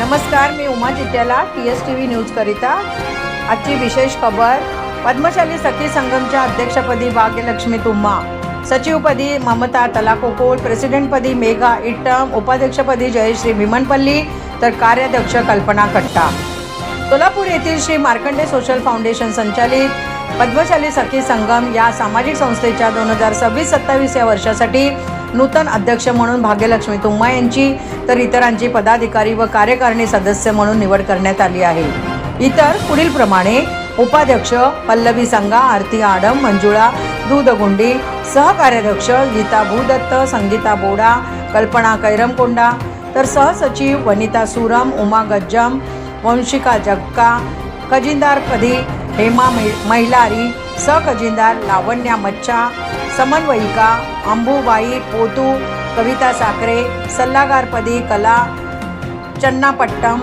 नमस्कार, मी Uma चिट्याला TSTV news करिता आजची विशेष खबर। पद्मशाली सखी संगमच्या अध्यक्षपदी भाग्यलक्ष्मी तुम्मा, सचिवपदी ममता तलाकोकोड, प्रेसिडेंटपदी मेघा इट्टम, उपाध्यक्षपदी जयश्री भीमनपल्ली तर कार्याध्यक्ष कल्पना कट्टा। सोलापूर येथील श्री मार्कंडे सोशल फाउंडेशन संचालित पद्मशाली सखी संगम या सामाजिक संस्थेच्या 2026-27 या वर्षासाठी नूतन अध्यक्ष म्हणून भाग्यलक्ष्मी तुम्मा यांची तर इतरांची पदाधिकारी व कार्यकारिणी सदस्य म्हणून निवड करण्यात आली आहे। इतर पुढील प्रमाणे उपाध्यक्ष पल्लवी संगा, आरती आडम, मंजुळा दूधगुंडी, सहकार्याध्यक्ष गीता भूदत्त, संगीता बोडा, कल्पना कैरमकोंडा तर सहसचिव वनिता सुरम, उमा गज्जम, वंशिका जगका, खजिनदारपदी हेमा महिलारी, सहखजिनदार लावण्या मच्छा, समन्वयिका अंबुबाई पोतू, कविता साखरे, सल्लागारपदी कला चन्नापट्टम,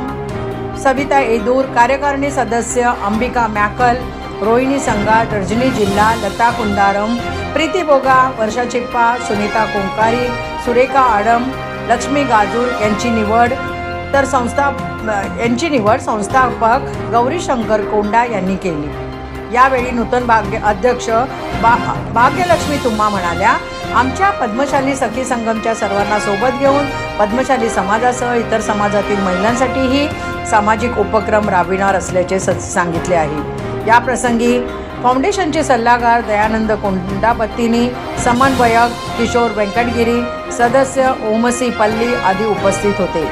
सविता येदूर, कार्यकारिणी सदस्य अंबिका मॅकल, रोहिणी संगा, रजनी जिल्हा, लता कुंदारम, प्रीती बोगा, वर्षा चिप्पा, सुनीता कोंकारी, सुरेखा आडम, लक्ष्मी गाजूर यांची निवड संस्थापक गौरी शंकर कोंडा यांनी केली। यावेळी नूतन अध्यक्ष भाग्यलक्ष्मी तुम्मा म्हणाल्या, आमच्या पद्मशाली सखी संगमच्या सर्वांना सोबत घेऊन पद्मशाली समाजासह इतर समाजातील महिलांसाठीही सामाजिक उपक्रम राबविणार असल्याचे सांगितले आहे। या प्रसंगी फाउंडेशनचे सल्लागार दयानंद कोंडापत्तीनी, समन्वयक किशोर वेंकटगिरी, सदस्य ओमसी पल्ली आदी उपस्थित होते।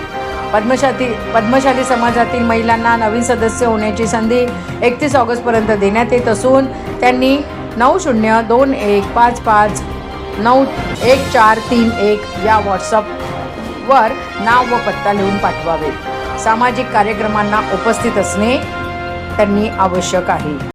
पद्मशाली समाजातील महिलांना नवीन सदस्य होण्याची संधी 31 ऑगस्टपर्यंत देण्यात येत असून त्यांनी 902155911431 या व्हॉट्सअपवर नाव व पत्ता लिहून पाठवावे। सामाजिक कार्यक्रमांना उपस्थित असणे त्यांनी आवश्यक आहे।